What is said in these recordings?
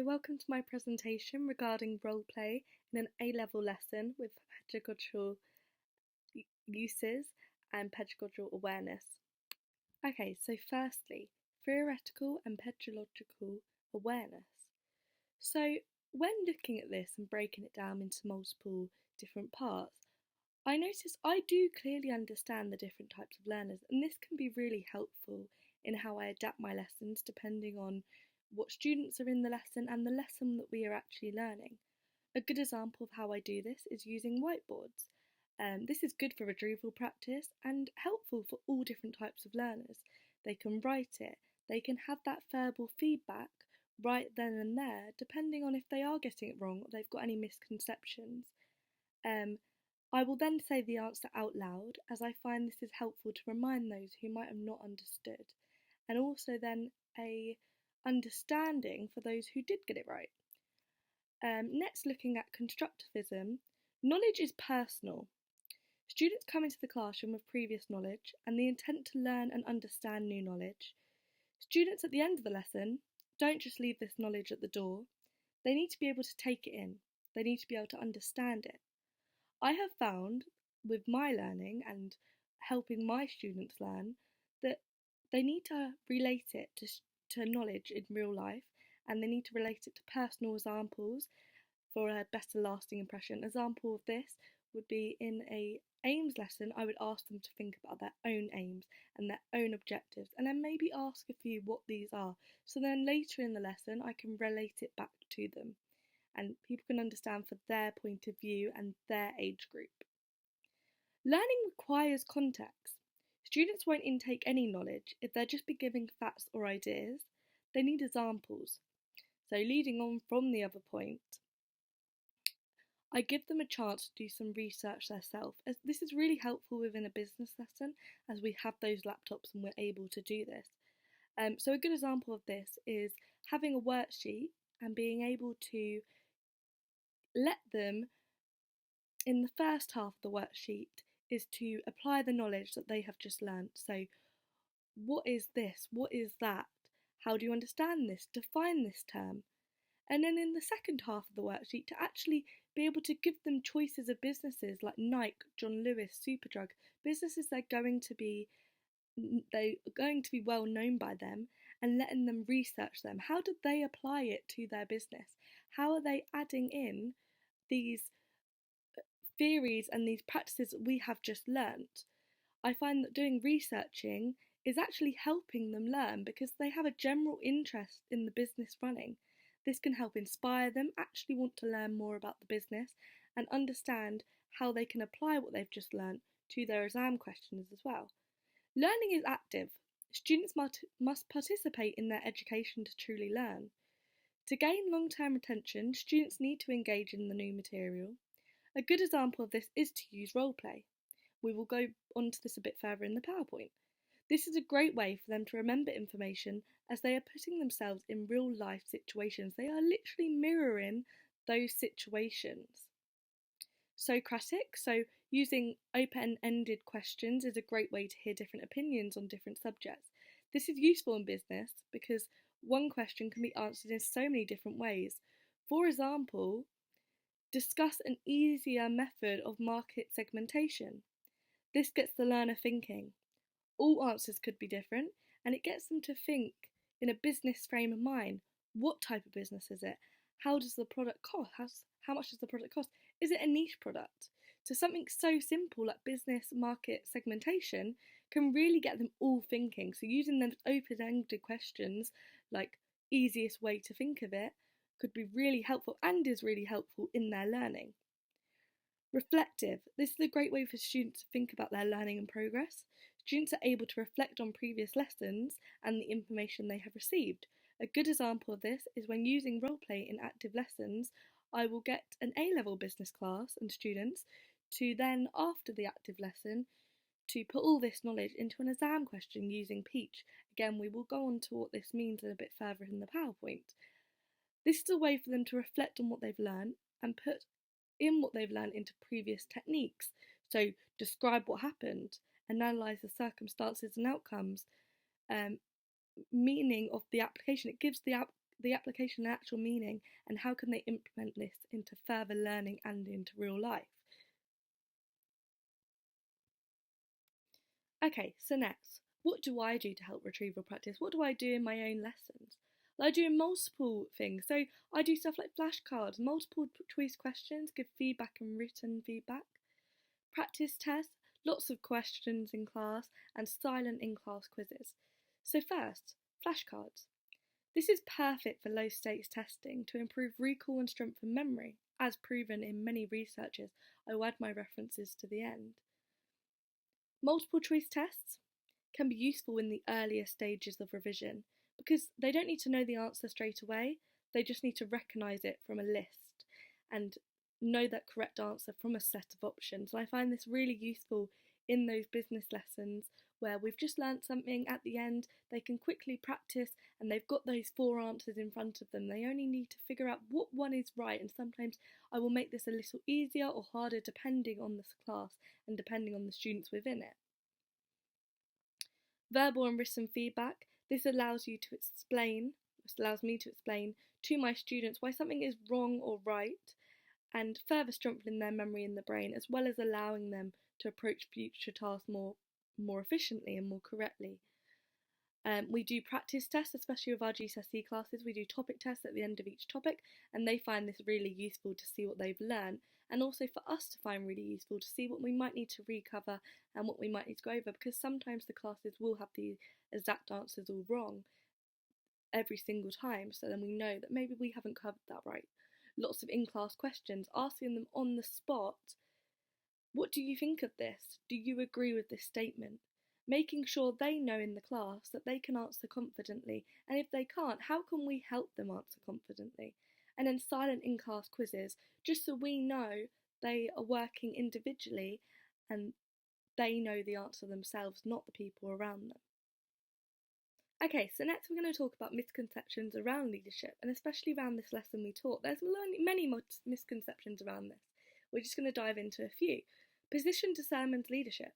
welcome to my presentation regarding role play in an A-level lesson with pedagogical uses and pedagogical awareness. Okay, so firstly, theoretical and pedagogical awareness. So when looking at this and breaking it down into multiple different parts, I notice I do clearly understand the different types of learners, and this can be really helpful in how I adapt my lessons depending on what students are in the lesson and the lesson that we are actually learning. A good example of how I do this is using whiteboards. This is good for retrieval practice and helpful for all different types of learners. They can write it, they can have that verbal feedback right then and there, depending on if they are getting it wrong or they've got any misconceptions. I will then say the answer out loud, as I find this is helpful to remind those who might have not understood, and also then a understanding for those who did get it right. Next, looking at constructivism, knowledge is personal. Students come into the classroom with previous knowledge and the intent to learn and understand new knowledge. Students at the end of the lesson don't just leave this knowledge at the door, they need to be able to take it in, they need to be able to understand it. I have found with my learning and helping my students learn that they need to relate it to knowledge in real life, and they need to relate it to personal examples for a better lasting impression. An example of this would be in a aims lesson. I would ask them to think about their own aims and their own objectives, and then maybe ask a few what these are, so then later in the lesson I can relate it back to them and people can understand for their point of view and their age group. Learning requires context. Students won't intake any knowledge if they're just be given facts or ideas. They need examples. So leading on from the other point, I give them a chance to do some research themselves, as this is really helpful within a business lesson, as we have those laptops and we're able to do this. So a good example of this is having a worksheet and being able to let them, in the first half of the worksheet, is to apply the knowledge that they have just learnt. So what is this? What is that? How do you understand this? Define this term. And then in the second half of the worksheet, to actually be able to give them choices of businesses like Nike, John Lewis, Superdrug, businesses they're going to be well known by them, and letting them research them. How did they apply it to their business? How are they adding in these theories and these practices that we have just learnt? I find that doing researching is actually helping them learn because they have a general interest in the business running. This can help inspire them, actually want to learn more about the business and understand how they can apply what they've just learnt to their exam questions as well. Learning is active. Students must participate in their education to truly learn. To gain long-term retention, students need to engage in the new material. A good example of this is to use roleplay. We will go on to this a bit further in the PowerPoint. This is a great way for them to remember information as they are putting themselves in real life situations. They are literally mirroring those situations. Socratic, so using open-ended questions, is a great way to hear different opinions on different subjects. This is useful in business because one question can be answered in so many different ways. For example, discuss an easier method of market segmentation. This gets the learner thinking. All answers could be different, and it gets them to think in a business frame of mind. What type of business is it? How does the product cost? How much does the product cost? Is it a niche product? So something so simple like business market segmentation can really get them all thinking. So using those open-ended questions, like easiest way to think of it, could be really helpful and is really helpful in their learning. Reflective. This is a great way for students to think about their learning and progress. Students are able to reflect on previous lessons and the information they have received. A good example of this is when using roleplay in active lessons. I will get an A-level business class and students to then, after the active lesson, to put all this knowledge into an exam question using Peach. Again, we will go on to what this means a bit further in the PowerPoint. This is a way for them to reflect on what they've learned and put in what they've learned into previous techniques. So describe what happened, analyse the circumstances and outcomes, meaning of the application. It gives the the application and actual meaning, and how can they implement this into further learning and into real life. Okay, so next, what do I do to help retrieval practice? What do I do in my own lessons? Well, I do multiple things. So I do stuff like flashcards, multiple choice questions, give feedback and written feedback, practice tests, lots of questions in class, and silent in-class quizzes. So first, flashcards. This is perfect for low stakes testing to improve recall and strengthen memory, as proven in many researches. I will add my references to the end. Multiple choice tests can be useful in the earlier stages of revision because they don't need to know the answer straight away, they just need to recognise it from a list and know that correct answer from a set of options. And I find this really useful in those business lessons where we've just learnt something at the end, they can quickly practice and they've got those 4 answers in front of them. They only need to figure out what one is right, and sometimes I will make this a little easier or harder depending on the class and depending on the students within it. Verbal and written feedback. This allows me to explain to my students why something is wrong or right, and further strengthening their memory in the brain, as well as allowing them to approach future tasks more efficiently and more correctly. We do practice tests, especially with our GCSE classes. We do topic tests at the end of each topic, and they find this really useful to see what they've learned, and also for us to find really useful to see what we might need to recover and what we might need to go over, because sometimes the classes will have the exact answers all wrong every single time, so then we know that maybe we haven't covered that right. Lots of in-class questions, asking them on the spot, what do you think of this? Do you agree with this statement? Making sure they know in the class that they can answer confidently, and if they can't, how can we help them answer confidently? And then silent in-class quizzes, just so we know they are working individually and they know the answer themselves, not the people around them. Okay, so next we're going to talk about misconceptions around leadership, and especially around this lesson we taught. There's many misconceptions around this. We're just going to dive into a few. Position determines leadership.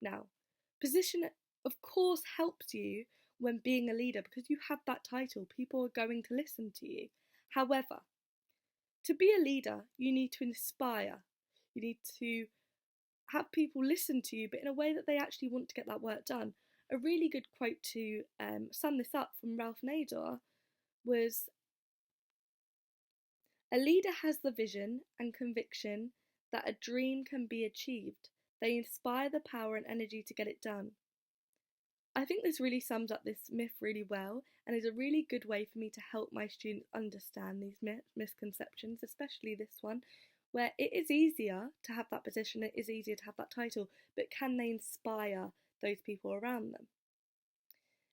Now, position of course helps you when being a leader because you have that title. People are going to listen to you. However, to be a leader, you need to inspire. You need to have people listen to you, but in a way that they actually want to get that work done. A really good quote to sum this up from Ralph Nader was, "A leader has the vision and conviction that a dream can be achieved. They inspire the power and energy to get it done." I think this really sums up this myth really well and is a really good way for me to help my students understand these misconceptions, especially this one, where it is easier to have that position, it is easier to have that title, but can they inspire those people around them?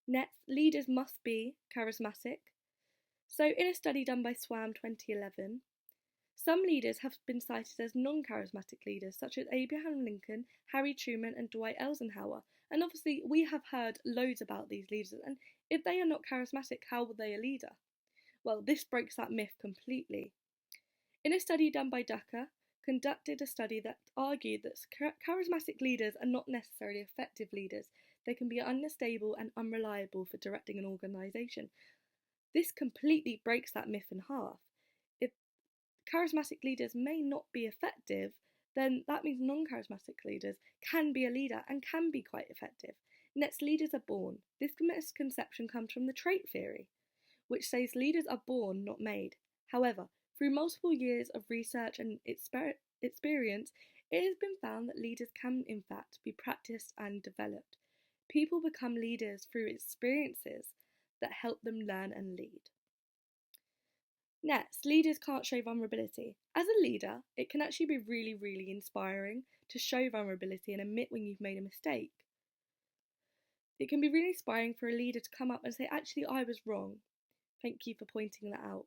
Next, leaders must be charismatic. So in a study done by SWAM 2011, some leaders have been cited as non-charismatic leaders, such as Abraham Lincoln, Harry Truman and Dwight Eisenhower. And obviously we have heard loads about these leaders, and if they are not charismatic, how were they a leader? Well, this breaks that myth completely. In a study done by Ducker, conducted a study that argued that charismatic leaders are not necessarily effective leaders. They can be unstable and unreliable for directing an organisation. This completely breaks that myth in half. If charismatic leaders may not be effective, then that means non-charismatic leaders can be a leader and can be quite effective. Next, leaders are born. This misconception comes from the trait theory, which says leaders are born, not made. However, through multiple years of research and experience, it has been found that leaders can in fact be practiced and developed. People become leaders through experiences that help them learn and lead. Next, leaders can't show vulnerability. As a leader, it can actually be really, really inspiring to show vulnerability and admit when you've made a mistake. It can be really inspiring for a leader to come up and say, actually, I was wrong. Thank you for pointing that out.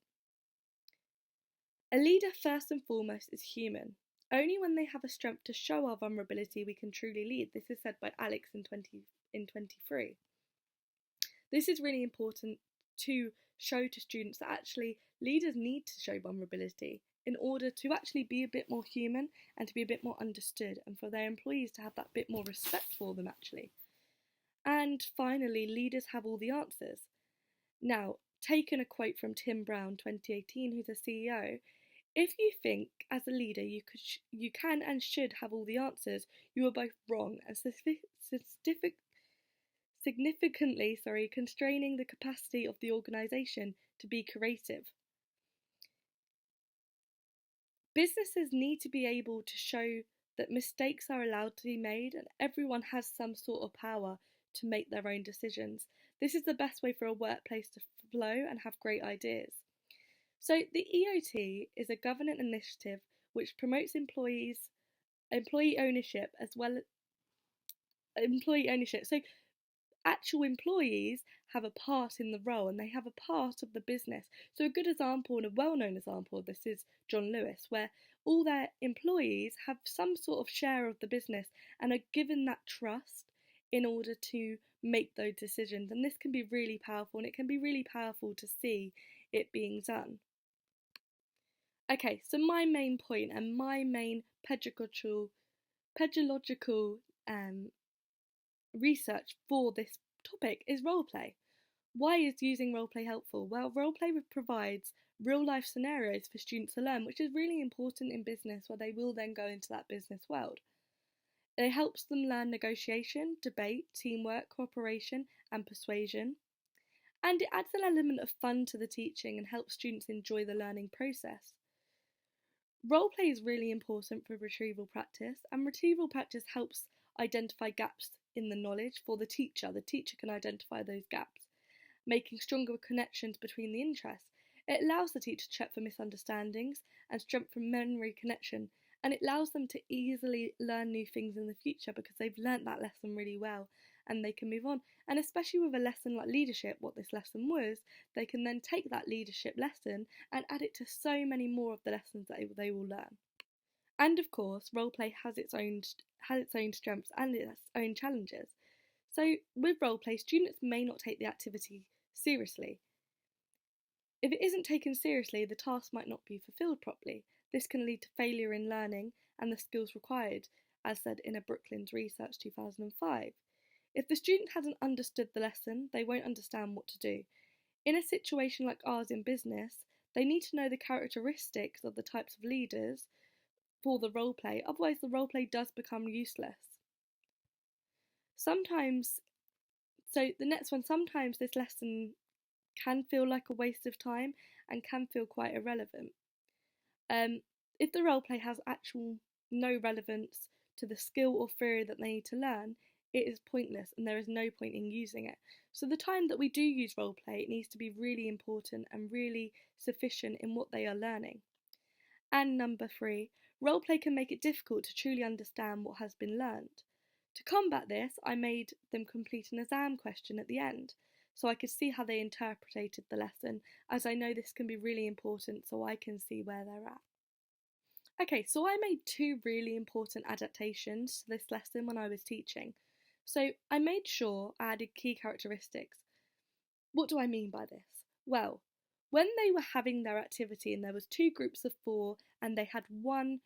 A leader, first and foremost, is human. Only when they have a strength to show our vulnerability we can truly lead. This is said by Alex in 23. This is really important to show to students that actually leaders need to show vulnerability in order to actually be a bit more human and to be a bit more understood, and for their employees to have that bit more respect for them actually. And finally, leaders have all the answers. Now, taken a quote from Tim Brown 2018, who's a CEO. If you think as a leader you can and should have all the answers, you are both wrong and significantly constraining the capacity of the organisation to be creative. Businesses need to be able to show that mistakes are allowed to be made and everyone has some sort of power to make their own decisions. This is the best way for a workplace to flow and have great ideas. So the EOT is a governance initiative which promotes employee ownership as well as employee ownership. So actual employees have a part in the role and they have a part of the business. So a good example and a well-known example of this is John Lewis, where all their employees have some sort of share of the business and are given that trust in order to make those decisions. And this can be really powerful, and it can be really powerful to see it being done. Okay, so my main point and my main pedagogical research for this topic is roleplay. Why is using roleplay helpful? Well, roleplay provides real life scenarios for students to learn, which is really important in business where they will then go into that business world. It helps them learn negotiation, debate, teamwork, cooperation and persuasion. And it adds an element of fun to the teaching and helps students enjoy the learning process. Roleplay is really important for retrieval practice, and retrieval practice helps identify gaps in the knowledge for the teacher. The teacher can identify those gaps, making stronger connections between the interests. It allows the teacher to check for misunderstandings and strengthen memory connection, and it allows them to easily learn new things in the future because they've learnt that lesson really well and they can move on. And especially with a lesson like leadership, what this lesson was, they can then take that leadership lesson and add it to so many more of the lessons that they will learn. And of course, roleplay has its own strengths and its own challenges. So with roleplay, students may not take the activity seriously. If it isn't taken seriously, the task might not be fulfilled properly. This can lead to failure in learning and the skills required, as said in a Brooklands Research 2005. If the student hasn't understood the lesson, they won't understand what to do. In a situation like ours in business, they need to know the characteristics of the types of leaders for the roleplay, otherwise the roleplay does become useless. Sometimes this lesson can feel like a waste of time and can feel quite irrelevant. If the roleplay has no relevance to the skill or theory that they need to learn, it is pointless and there is no point in using it. So the time that we do use roleplay, it needs to be really important and really sufficient in what they are learning. And number 3, roleplay can make it difficult to truly understand what has been learned. To combat this, I made them complete an exam question at the end, so I could see how they interpreted the lesson, as I know this can be really important so I can see where they're at. Okay, so I made 2 really important adaptations to this lesson when I was teaching. So I made sure I added key characteristics. What do I mean by this? Well, when they were having their activity and there was 2 groups of 4 and they had 1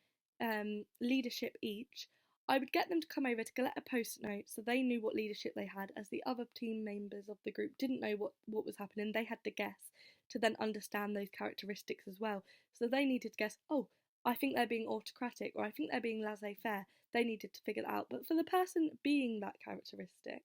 leadership each, I would get them to come over to collect a post-it note so they knew what leadership they had, as the other team members of the group didn't know what was happening. They had to guess to then understand those characteristics as well. So they needed to guess, oh, I think they're being autocratic, or I think they're being laissez-faire. They needed to figure that out. But for the person being that characteristic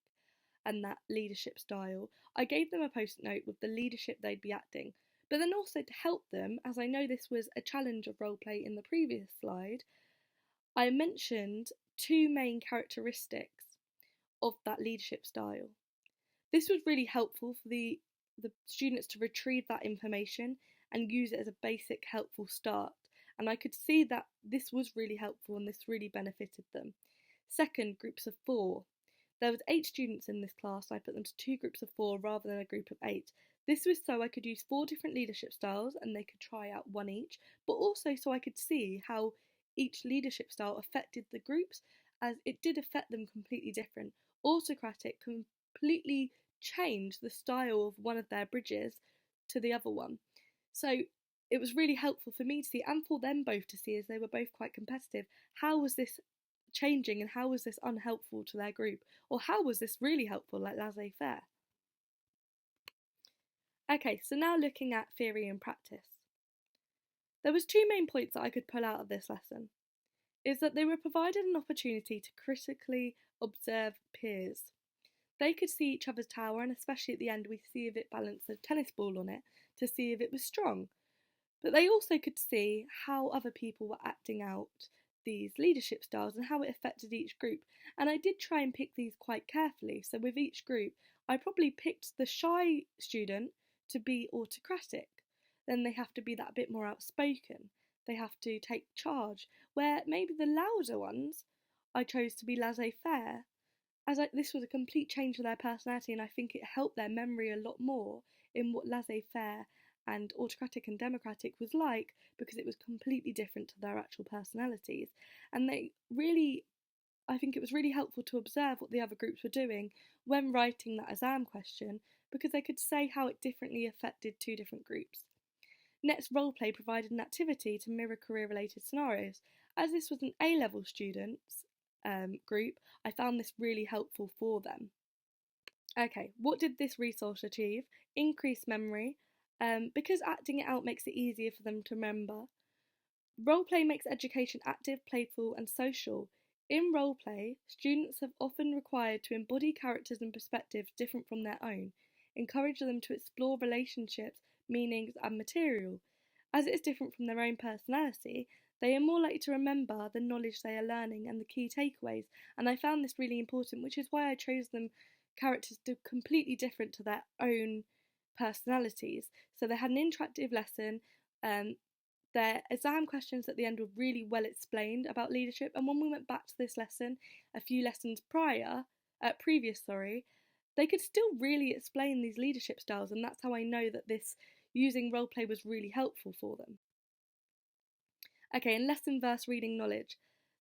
and that leadership style, I gave them a post-it note with the leadership they'd be acting. But then also to help them, as I know this was a challenge of roleplay in the previous slide, I mentioned 2 main characteristics of that leadership style. This was really helpful for the students to retrieve that information and use it as a basic helpful start. And I could see that this was really helpful and this really benefited them. Second, groups of 4. There was 8 students in this class, so I put them to 2 groups of 4 rather than a group of 8. This was so I could use 4 different leadership styles and they could try out 1 each, but also so I could see how each leadership style affected the groups, as it did affect them completely different. Autocratic completely changed the style of one of their bridges to the other one. So it was really helpful for me to see and for them both to see, as they were both quite competitive. How was this changing and how was this unhelpful to their group? Or how was this really helpful, like laissez-faire? Okay, so now looking at theory and practice. There was two main points that I could pull out of this lesson. Is that they were provided an opportunity to critically observe peers. They could see each other's tower, and especially at the end we see if it balanced a tennis ball on it to see if it was strong. But they also could see how other people were acting out these leadership styles and how it affected each group. And I did try and pick these quite carefully. So with each group, I probably picked the shy student to be autocratic. Then they have to be that bit more outspoken. They have to take charge. Where maybe the louder ones, I chose to be laissez-faire. This was a complete change of their personality, and I think it helped their memory a lot more in what laissez-faire and autocratic and democratic was like, because it was completely different to their actual personalities. And I think it was really helpful to observe what the other groups were doing when writing that exam question, because they could say how it differently affected two different groups. Next, roleplay provided an activity to mirror career-related scenarios. As this was an A-level students group, I found this really helpful for them. Okay, what did this resource achieve? Increased memory, because acting it out makes it easier for them to remember. Roleplay makes education active, playful, and social. In roleplay, students have often required to embody characters and perspectives different from their own, encourage them to explore relationships, meanings, and material. As it is different from their own personality, they are more likely to remember the knowledge they are learning and the key takeaways, and I found this really important, which is why I chose them characters completely different to their own personalities. So they had an interactive lesson. Their exam questions at the end were really well explained about leadership, and when we went back to this lesson a few lessons previous, they could still really explain these leadership styles, and that's how I know that this using roleplay was really helpful for them. Okay, and lesson verse reading knowledge.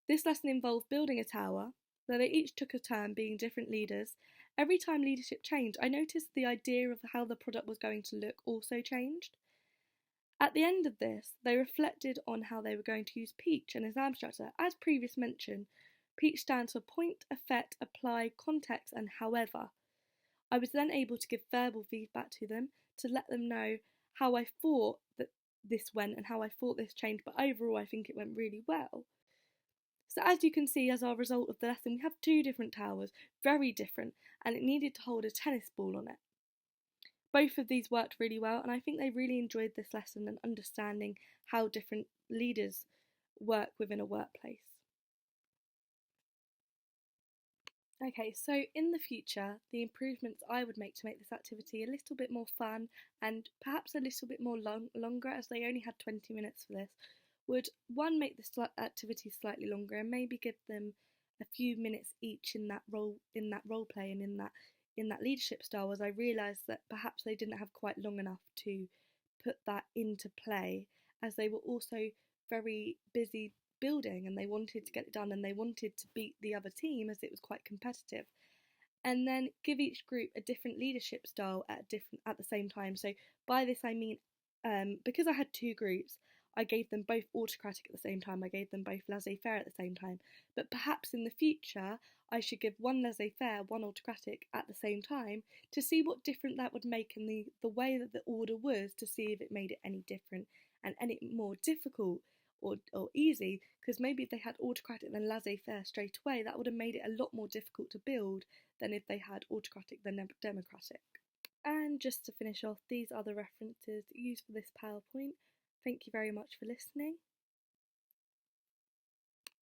This lesson involved building a tower, where they each took a turn being different leaders. Every time leadership changed, I noticed the idea of how the product was going to look also changed. At the end of this, they reflected on how they were going to use PEACH, an exam structure. As previously mentioned, PEACH stands for point, effect, apply, context, and however. I was then able to give verbal feedback to them to let them know how I thought that this went and how I thought this changed, but overall I think it went really well. So as you can see, as our result of the lesson, we have two different towers, very different, and it needed to hold a tennis ball on it. Both of these worked really well, and I think they really enjoyed this lesson and understanding how different leaders work within a workplace. Okay, so in the future, the improvements I would make to make this activity a little bit more fun and perhaps a little bit more longer, as they only had 20 minutes for this, would one, make this activity slightly longer and maybe give them a few minutes each in that role play and in that leadership style, as I realised that perhaps they didn't have quite long enough to put that into play, as they were also very busy building and they wanted to get it done and they wanted to beat the other team as it was quite competitive. And then give each group a different leadership style at the same time. So by this I mean, because I had two groups, I gave them both autocratic at the same time, I gave them both laissez-faire at the same time. But perhaps in the future I should give one laissez-faire, one autocratic at the same time, to see what different that would make in the way that the order was, to see if it made it any different and any more difficult or easy, because maybe if they had autocratic then laissez-faire straight away, that would have made it a lot more difficult to build than if they had autocratic then democratic. And just to finish off, these are the references used for this PowerPoint. Thank you very much for listening.